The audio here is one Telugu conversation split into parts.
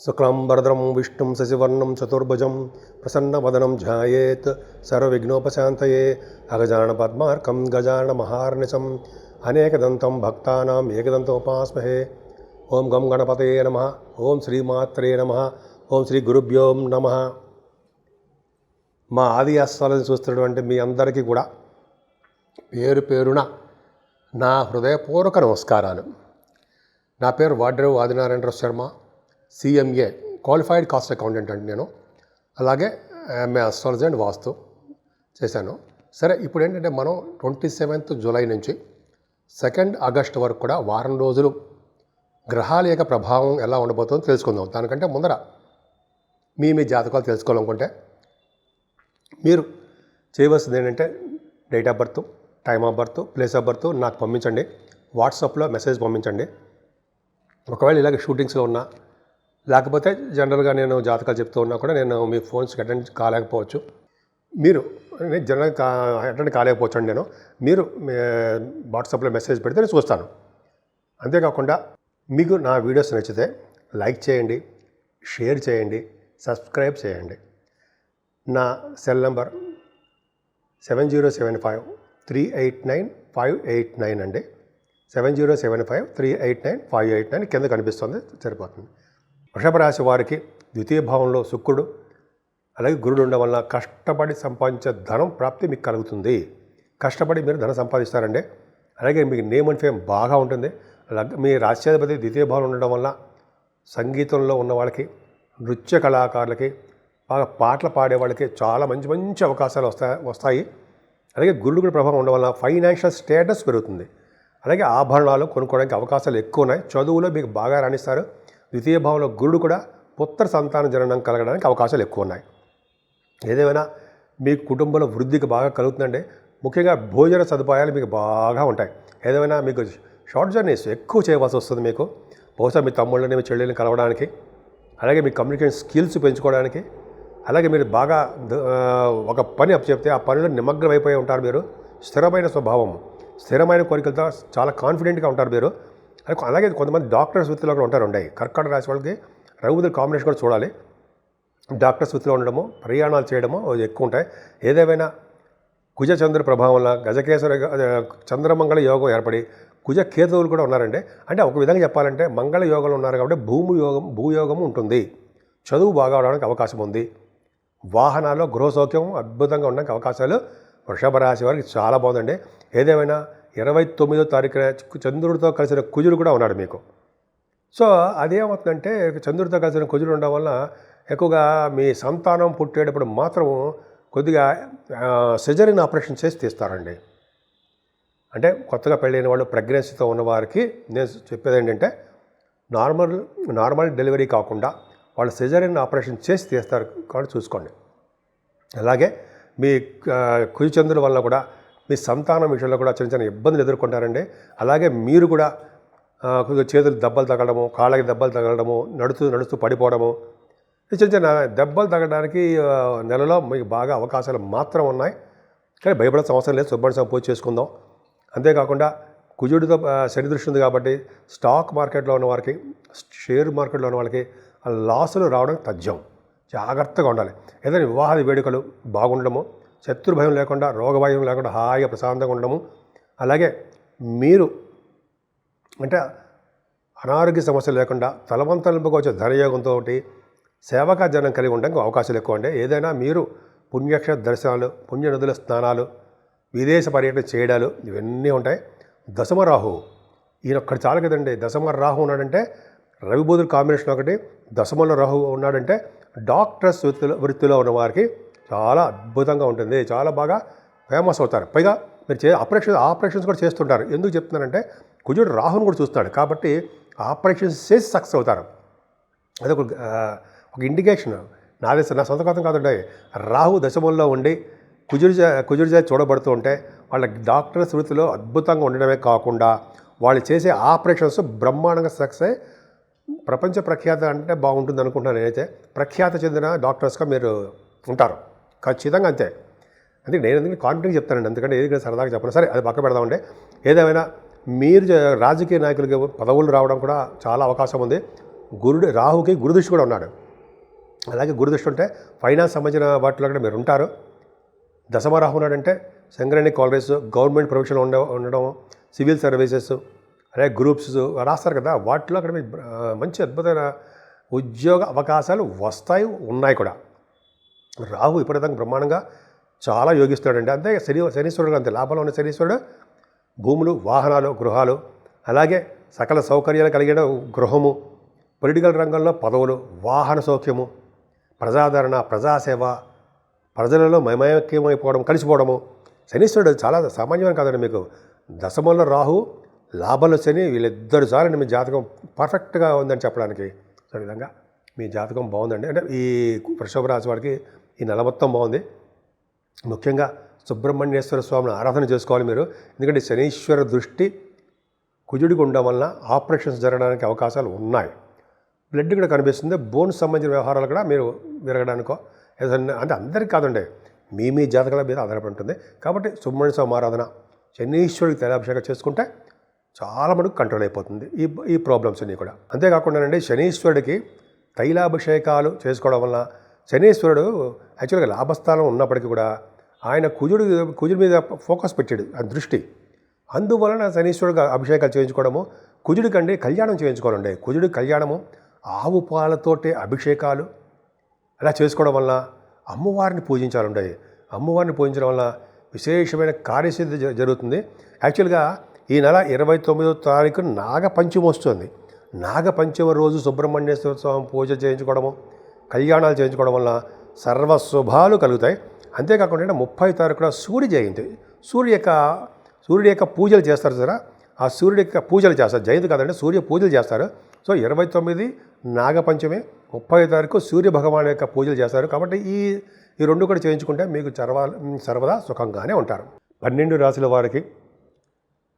శుక్లాంబరధరం విష్ణుం శశివర్ణం చతుర్భుజం ప్రసన్నవదనం ధ్యాయేత్ సర్వవిఘ్నోపశాంతయే అగజానన పద్మార్కం గజానన మహార్నిశం అనేకదంతం భక్తానాం ఏకదంతోపాస్మహే. ఓం గం గణపతయే నమః. ఓం శ్రీమాత్రే నమః. ఓం శ్రీ గురుభ్యో నమః. మా ఆది ఆస్వాలను చూస్తున్నటువంటి మీ అందరికీ కూడా పేరు పేరున నా హృదయపూర్వక నమస్కారాలు. నా పేరు Vadrevu Adinarayana Rao Sharma, CMA qualified cost accountant అండి నేను. అలాగే ఎంఏ అస్ట్రాలజీ అండ్ వాస్తు చేశాను. సరే, ఇప్పుడు ఏంటంటే మనం 27th జూలై నుంచి 2nd ఆగస్ట్ వరకు కూడా వారం రోజులు గ్రహాల యొక్క ప్రభావం ఎలా ఉండబోతుందో తెలుసుకుందాం. దానికంటే ముందర మీ జాతకాలు తెలుసుకోవాలనుకుంటే మీరు చేయవలసింది ఏంటంటే date of birth, time of birth, place of birth నాకు పంపించండి. వాట్సాప్లో మెసేజ్ పంపించండి. ఒకవేళ ఇలాగ షూటింగ్స్లో ఉన్నా, లేకపోతే జనరల్గా నేను జాతకాలు చెప్తూ ఉన్నా కూడా నేను మీ ఫోన్స్కి అటెండ్ కాలేకపోవచ్చు. మీరు జనరల్గా అటెండ్ కాలేకపోవచ్చు అండి. మీరు వాట్సాప్లో మెసేజ్ పెడితే నేను చూస్తాను. అంతేకాకుండా మీకు నా వీడియోస్ నచ్చితే లైక్ చేయండి, షేర్ చేయండి, సబ్స్క్రైబ్ చేయండి. నా సెల్ నెంబర్ 7075389589 అండి. 7075389589 కింద కనిపిస్తుంది, సరిపోతుంది. వృషభ రాశి వారికి ద్వితీయ భావంలో శుక్రుడు అలాగే గురుడు ఉండడం వల్ల కష్టపడి సంపాదించే ధనం ప్రాప్తి మీకు కలుగుతుంది. కష్టపడి మీరు ధనం సంపాదిస్తారండి. అలాగే మీకు నేమ్ అండ్ ఫేమ్ బాగా ఉంటుంది. అలాగే మీ రాష్ట్రాధిపతి ద్వితీయ భావం ఉండడం వల్ల సంగీతంలో ఉన్న వాళ్ళకి, నృత్య కళాకారులకి, బాగా పాటలు పాడే వాళ్ళకి చాలా మంచి మంచి అవకాశాలు వస్తాయి. అలాగే గురుడు ప్రభావం ఉండడం వల్ల ఫైనాన్షియల్ స్టేటస్ పెరుగుతుంది. అలాగే ఆభరణాలు కొనుక్కోవడానికి అవకాశాలు ఎక్కువ ఉన్నాయి. చదువులో మీకు బాగా రాణిస్తారు. ద్వితీయ భావంలో గురుడు కూడా పుత్ర సంతాన జననం కలగడానికి అవకాశాలు ఎక్కువ ఉన్నాయి. ఏదేమైనా మీ కుటుంబంలో వృద్ధికి బాగా కలుగుతుందండి. ముఖ్యంగా భోజన సదుపాయాలు మీకు బాగా ఉంటాయి. ఏదేమైనా మీకు షార్ట్ జర్నీస్ ఎక్కువ చేయవలసి వస్తుంది. మీకు బహుశా మీ తమ్ముళ్ళని, మీ చెల్లెల్ని కలవడానికి, అలాగే మీ కమ్యూనికేషన్ స్కిల్స్ పెంచుకోవడానికి, అలాగే మీరు బాగా ఒక పని చెప్తే ఆ పనిలో నిమగ్నమైపోయి ఉంటారు. మీరు స్థిరమైన స్వభావం, స్థిరమైన కోరికలతో చాలా కాన్ఫిడెంట్గా ఉంటారు మీరు. అలాగే కొంతమంది డాక్టర్స్ వృత్తిలో కూడా ఉంటారు. కర్కాటక రాశి వాళ్ళకి రఘువుల కాంబినేషన్ కూడా చూడాలి. డాక్టర్స్ వృత్తిలో ఉండడము, ప్రయాణాలు చేయడము ఎక్కువ ఉంటాయి. ఏదేమైనా కుజచంద్ర ప్రభావం వల్ల గజకేశ్వర చంద్రమంగళ యోగం ఏర్పడి కుజ కేతువులు కూడా ఉన్నారండి. అంటే ఒక విధంగా చెప్పాలంటే మంగళ యోగంలో ఉన్నారు కాబట్టి భూయోగము ఉంటుంది. చదువు బాగా అవడానికి అవకాశం ఉంది. వాహనాల్లో గృహ సౌఖ్యం అద్భుతంగా ఉండడానికి అవకాశాలు వృషభ రాశి వారికి చాలా బాగుందండి. ఏదేమైనా 29వ తారీఖున చంద్రుడితో కలిసిన కుజుడు కూడా ఉన్నాడు మీకు. సో అదేమవుతుందంటే చంద్రుడితో కలిసిన కుజుడు ఉండడం వల్ల ఎక్కువగా మీ సంతానం పుట్టేటప్పుడు మాత్రం కొద్దిగా సిజరీన్ ఆపరేషన్ చేసి తీస్తారండి. అంటే కొత్తగా పెళ్ళైన వాళ్ళు, ప్రెగ్నెన్సీతో ఉన్నవారికి నేను చెప్పేది ఏంటంటే నార్మల్ డెలివరీ కాకుండా వాళ్ళు సిజరీన్ ఆపరేషన్ చేసి తీస్తారు కాబట్టి చూసుకోండి. అలాగే మీ కుజచంద్రుల వల్ల కూడా మీ సంతానం విషయంలో కూడా చిన్న చిన్న ఇబ్బందులు ఎదుర్కొంటారండి. అలాగే మీరు కూడా కొద్దిగా చేతులు దెబ్బలు తగలడము, కాళ్ళకి దెబ్బలు తగలడము, నడుస్తూ పడిపోవడము, చిన్న చిన్న దెబ్బలు తగలడానికి నెలలో మీకు బాగా అవకాశాలు మాత్రం ఉన్నాయి. కానీ భయపడాల్సిన అవసరం లేదు. సుబ్రహ్మణ్య పూజ చేసుకుందాం. అంతేకాకుండా కుజుడితో శని దృష్టి ఉంది కాబట్టి స్టాక్ మార్కెట్లో ఉన్న వారికి, షేర్ మార్కెట్లో ఉన్న వాళ్ళకి లాసులు రావడం తథ్యం. జాగ్రత్తగా ఉండాలి. ఏదైనా వివాహ వేడుకలు బాగుండడము, శత్రు భయం లేకుండా, రోగ భయం లేకుండా హాయిగా ప్రశాంతంగా ఉండడము, అలాగే మీరు అంటే అనారోగ్య సమస్యలు లేకుండా తలవంతలింపుగా వచ్చే ధనయోగంతో సేవకా జనం కలిగి ఉండడానికి అవకాశాలు ఎక్కువ అండి. ఏదైనా మీరు పుణ్యక్షేత్ర దర్శనాలు, పుణ్యనదుల స్నానాలు, విదేశ పర్యటన చేయడాలు ఇవన్నీ ఉంటాయి. దశమ రాహు ఈయన ఒక్కటి చాలు కదండి. దశమ రాహు ఉన్నాడంటే రవి బుధుల కాంబినేషన్ ఒకటి, దశమంలో రాహు ఉన్నాడంటే డాక్టర్స్ వృత్తిలో ఉన్న వారికి చాలా అద్భుతంగా ఉంటుంది. చాలా బాగా ఫేమస్ అవుతారు. పైగా మీరు ఆపరేషన్స్ కూడా చేస్తుంటారు. ఎందుకు చెప్తున్నానంటే కుజుడు రాహుని కూడా చూస్తున్నాడు కాబట్టి ఆపరేషన్స్ చేసి సక్సెస్ అవుతారు. అది ఒక ఇండికేషన్. నా సొంత కథం కాదండి. రాహు దశమంలో ఉండి కుజుడి చేత చూడబడుతూ ఉంటే వాళ్ళ డాక్టర్స్ వృత్తిలో అద్భుతంగా ఉండడమే కాకుండా వాళ్ళు చేసే ఆపరేషన్స్ బ్రహ్మాండంగా సక్సెస్ అయ్యి ప్రపంచ ప్రఖ్యాత అంటే బాగుంటుంది అనుకుంటున్నాను. నేనైతే ప్రఖ్యాత చెందిన డాక్టర్స్గా మీరు ఉంటారు ఖచ్చితంగా. అంతే. అందుకే నేను కాన్ఫిడెంట్గా చెప్తానండి. ఎందుకంటే ఏది సరదాగా చెప్పను. సరే, అది పక్క పెడదామండి. ఏదేమైనా మీరు రాజకీయ నాయకులకి పదవులు రావడం కూడా చాలా అవకాశం ఉంది. రాహుకి గురుదృష్టి కూడా ఉన్నాడు. అలాగే గురుదృష్టి ఉంటే ఫైనాన్స్ సంబంధించిన వాటిలో కూడా మీరు ఉంటారు. దశమ రాహు ఉన్నాడంటే సింగరేణి కాలేజెస్, గవర్నమెంట్ ప్రొఫెషన్ ఉండడం, సివిల్ సర్వీసెస్, అలాగే గ్రూప్స్ రాస్తారు కదా, వాటిలో అక్కడ మీకు మంచి అద్భుతమైన ఉద్యోగ అవకాశాలు వస్తాయి, ఉన్నాయి కూడా. రాహు విపరీతంగా బ్రహ్మాండంగా చాలా యోగిస్తాడండి. అంతే శనీశ్వరుడు అంతే, లాభంలో ఉన్న శనీశ్వరుడు భూములు, వాహనాలు, గృహాలు, అలాగే సకల సౌకర్యాలు కలిగిన గృహము, పొలిటికల్ రంగంలో పదవులు, వాహన సౌఖ్యము, ప్రజాదరణ, ప్రజాసేవ, ప్రజలలో మమేకమైపోవడం, కలిసిపోవడము. శనీశ్వరుడు చాలా సామాన్యమైన కాదండి. మీకు దశమంలో రాహు, లాభంలో శని, వీళ్ళిద్దరు చాలండి మీ జాతకం పర్ఫెక్ట్గా ఉందని చెప్పడానికి. సో ఈ విధంగా మీ జాతకం బాగుందండి. అంటే ఈ వృషభ రాశి వారికి ఈ నెల మొత్తం బాగుంది. ముఖ్యంగా సుబ్రహ్మణ్యేశ్వర స్వామిని ఆరాధన చేసుకోవాలి మీరు. ఎందుకంటే శనీశ్వర దృష్టి కుజుడికి ఉండడం వలన ఆపరేషన్స్ జరగడానికి అవకాశాలు ఉన్నాయి. బ్లడ్ కూడా కనిపిస్తుంది. బోన్స్ సంబంధించిన వ్యవహారాలు కూడా మీరు విరగడానికో ఏదన్నా, అంటే అందరికీ కాదండి, మీ జాతకాల మీద ఆధారపడి ఉంటుంది. కాబట్టి సుబ్రహ్మణ్య స్వామి ఆరాధన, శనీశ్వరుడికి తైలాభిషేకం చేసుకుంటే చాలా మటుకు కంట్రోల్ అయిపోతుంది ఈ ప్రాబ్లమ్స్ అన్నీ కూడా. అంతేకాకుండానండి శనీశ్వరుడికి తైలాభిషేకాలు చేసుకోవడం వల్ల శనీశ్వరుడు యాక్చువల్గా లాభస్థానం ఉన్నప్పటికీ కూడా ఆయన కుజుడి మీద ఫోకస్ పెట్టాడు, ఆ దృష్టి. అందువలన శనీశ్వరుడు అభిషేకాలు చేయించుకోవడము, కుజుడికండి కళ్యాణం చేయించుకోవాలండి. కుజుడి కళ్యాణము, ఆవు పాలతోటి అభిషేకాలు అలా చేసుకోవడం వల్ల అమ్మవారిని పూజించాలండి. అమ్మవారిని పూజించడం వల్ల విశేషమైన కార్యసిద్ధి జరుగుతుంది. యాక్చువల్గా ఈ నెల 29వ తారీఖు నాగపంచమి వస్తుంది. నాగపంచమి రోజు సుబ్రహ్మణ్యేశ్వర స్వామి పూజ చేయించుకోవడము, కళ్యాణాలు చేయించుకోవడం వల్ల సర్వశుభాలు కలుగుతాయి. అంతేకాకుండా 30వ తారీఖు కూడా సూర్య జయంతి. సూర్యుడి యొక్క పూజలు చేస్తారు సరే, ఆ సూర్యుడి యొక్క పూజలు చేస్తారు. జయంతి కాదండి, సూర్య పూజలు చేస్తారు. సో 29 నాగపంచమి, 30వ తారీఖు సూర్య భగవాన్ యొక్క పూజలు చేస్తారు. కాబట్టి ఈ రెండు కూడా చేయించుకుంటే మీకు సర్వదా సుఖంగానే ఉంటారు. 12 రాశుల వారికి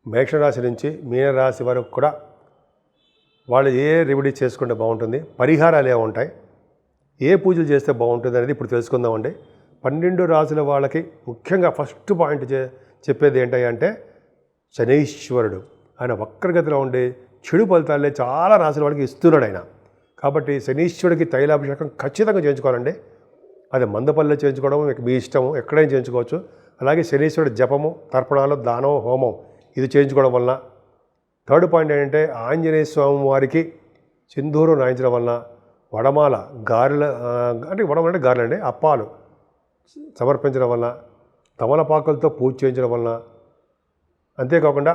మేషరాశి నుంచి మీనరాశి వరకు కూడా వాళ్ళు ఏ రెమెడీ చేసుకుంటే బాగుంటుంది, పరిహారాలు ఏమి ఉంటాయి, ఏ పూజలు చేస్తే బాగుంటుంది అనేది ఇప్పుడు తెలుసుకుందామండి. 12 రాశుల వాళ్ళకి ముఖ్యంగా ఫస్ట్ పాయింట్ చెప్పేది ఏంటంటే శనీశ్వరుడు ఆయన వక్రగతిలో ఉండి చెడు ఫలితాలే చాలా రాశుల వాళ్ళకి ఇస్తున్నాడు ఆయన. కాబట్టి శనీశ్వరుడికి తైలాభిషేకం ఖచ్చితంగా చేయించుకోవాలండి. అది మందపల్లిలో చేయించుకోవడం మీ ఇష్టము, ఎక్కడైనా చేయించుకోవచ్చు. అలాగే శనీశ్వరుడు జపము, తర్పణాలు, దానం, హోమం ఇది చేయించుకోవడం వలన. థర్డ్ పాయింట్ ఏంటంటే ఆంజనేయ స్వామి వారికి సింధూరం రాయించడం వలన, వడమాల గారెలు అంటే గారెలు అండి, అప్పాలు సమర్పించడం వలన, తమలపాకులతో పూజ చేయించడం వలన, అంతేకాకుండా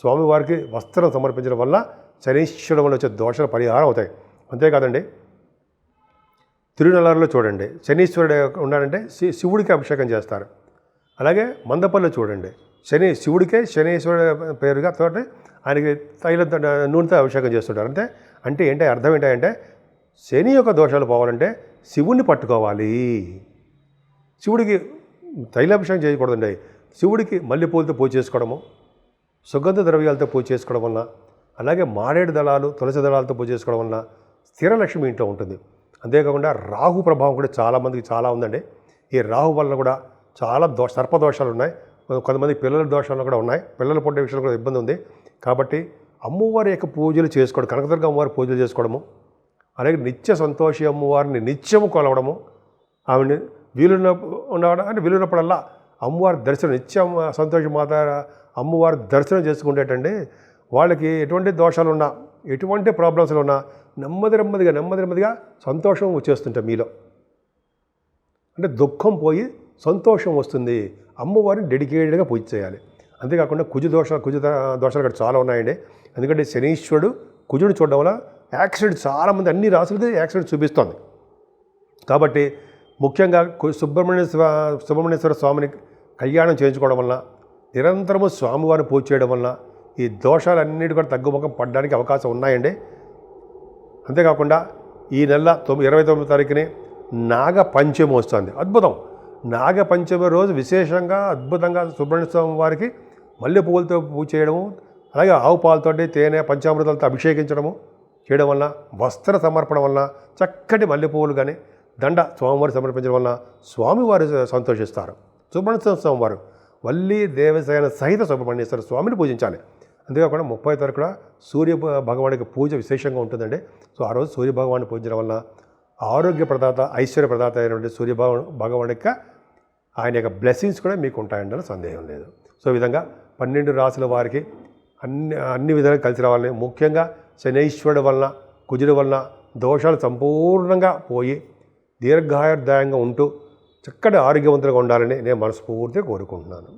స్వామివారికి వస్త్రం సమర్పించడం వల్ల శనీశ్వరుడు వల్ల వచ్చే దోషాలు పరిహారం అవుతాయి. అంతేకాదండి, తిరునల్లారులో చూడండి శనీశ్వరుడు ఉన్నాడంటే శివుడికి అభిషేకం చేస్తారు. అలాగే మందపల్లిలో చూడండి శివుడికే శనీశ్వరుడు పేరుగా తోటి ఆయనకి నూనెతో అభిషేకం చేస్తుంటారు. అంటే ఏంటి అర్థం ఏంటంటే శని యొక్క దోషాలు పోవాలంటే శివుణ్ణి పట్టుకోవాలి. శివుడికి తైలాభిషేకం చేయకూడదండి. శివుడికి మల్లెపూలతో పూజ చేసుకోవడము, సుగంధ ద్రవ్యాలతో పూజ చేసుకోవడం వలన, అలాగే మారేడు దళాలు, తులసి దళాలతో పూజ చేసుకోవడం వలన స్థిరలక్ష్మి ఇంట్లో ఉంటుంది. అంతేకాకుండా రాహు ప్రభావం కూడా చాలామందికి చాలా ఉందండి. ఈ రాహు వలన కూడా చాలా సర్పదోషాలు ఉన్నాయి. కొంతమంది పిల్లల దోషాలు కూడా ఉన్నాయి. పిల్లలు పుట్టే విషయంలో కూడా ఇబ్బంది ఉంది. కాబట్టి అమ్మవారి యొక్క పూజలు చేసుకోవడం, కనకదుర్గ అమ్మవారి పూజలు చేసుకోవడము, అలాగే నిత్య సంతోషి అమ్మవారిని నిత్యము కొలవడము, ఆవిడని వీలున్నప్పుడల్లా అమ్మవారి దర్శనం, నిత్యం సంతోషి మాత అమ్మవారి దర్శనం చేసుకుంటేటండి వాళ్ళకి ఎటువంటి దోషాలు ఉన్నా, ఎటువంటి ప్రాబ్లమ్స్లు ఉన్నా నెమ్మదిగా సంతోషం వచ్చేస్తుంటాయి మీలో. అంటే దుఃఖం పోయి సంతోషం వస్తుంది. అమ్మవారిని డెడికేటెడ్గా పూజ చేయాలి. అంతేకాకుండా కుజ దోషాలు కూడా చాలా ఉన్నాయండి. ఎందుకంటే శనీశ్వరుడు కుజుడు చూడడం వల్ల యాక్సిడెంట్ చాలామంది అన్ని రాసులకి యాక్సిడెంట్ చూపిస్తోంది. కాబట్టి ముఖ్యంగా సుబ్రహ్మణ్యేశ్వర స్వామిని కళ్యాణం చేయించుకోవడం వల్ల, నిరంతరము స్వామివారిని పూజ చేయడం వల్ల ఈ దోషాలన్నిటి కూడా తగ్గుముఖం పడడానికి అవకాశం ఉన్నాయండి. అంతేకాకుండా ఈ నెల 29వ తారీఖుని నాగపంచమి వస్తుంది. అద్భుతం. నాగపంచమి రోజు విశేషంగా అద్భుతంగా సుబ్రహ్మణ్య స్వామి వారికి మల్లె పువ్వులతో పూజ చేయడము, అలాగే ఆవు పాలతోటి తేనె పంచామృతాలతో అభిషేకించడము చేయడం వల్ల, వస్త్ర సమర్పణ వలన, చక్కటి మల్లె పువ్వులు కానీ దండ స్వామివారి సమర్పించడం వలన స్వామివారు సంతోషిస్తారు. సుబ్రహ్మణ్య స్వామివారు వల్లి దేవసేన సహిత సుబ్రహ్మణ్యేశ్వర స్వామిని పూజించాలి. అంతేకాకుండా 30 తారీఖు కూడా సూర్య భగవానికి పూజ విశేషంగా ఉంటుందండి. సో ఆ రోజు సూర్య భగవాన్ని పూజించడం వల్ల ఆరోగ్య ప్రదాత, ఐశ్వర్య ప్రదాత అయినటువంటి సూర్య భగవాన్ యొక్క ఆయన యొక్క బ్లెస్సింగ్స్ కూడా మీకు ఉంటాయంటే సందేహం లేదు. సో ఈ విధంగా 12 రాశుల వారికి అన్ని విధాలుగా కలిసి రావాలని, ముఖ్యంగా శనైశ్వరుడు వలన, కుజుడు వలన దోషాలు సంపూర్ణంగా పోయి దీర్ఘాయుర్దాయంగా ఉంటూ చక్కటి ఆరోగ్యవంతులుగా ఉండాలని నేను మనస్ఫూర్తిగా కోరుకుంటున్నాను.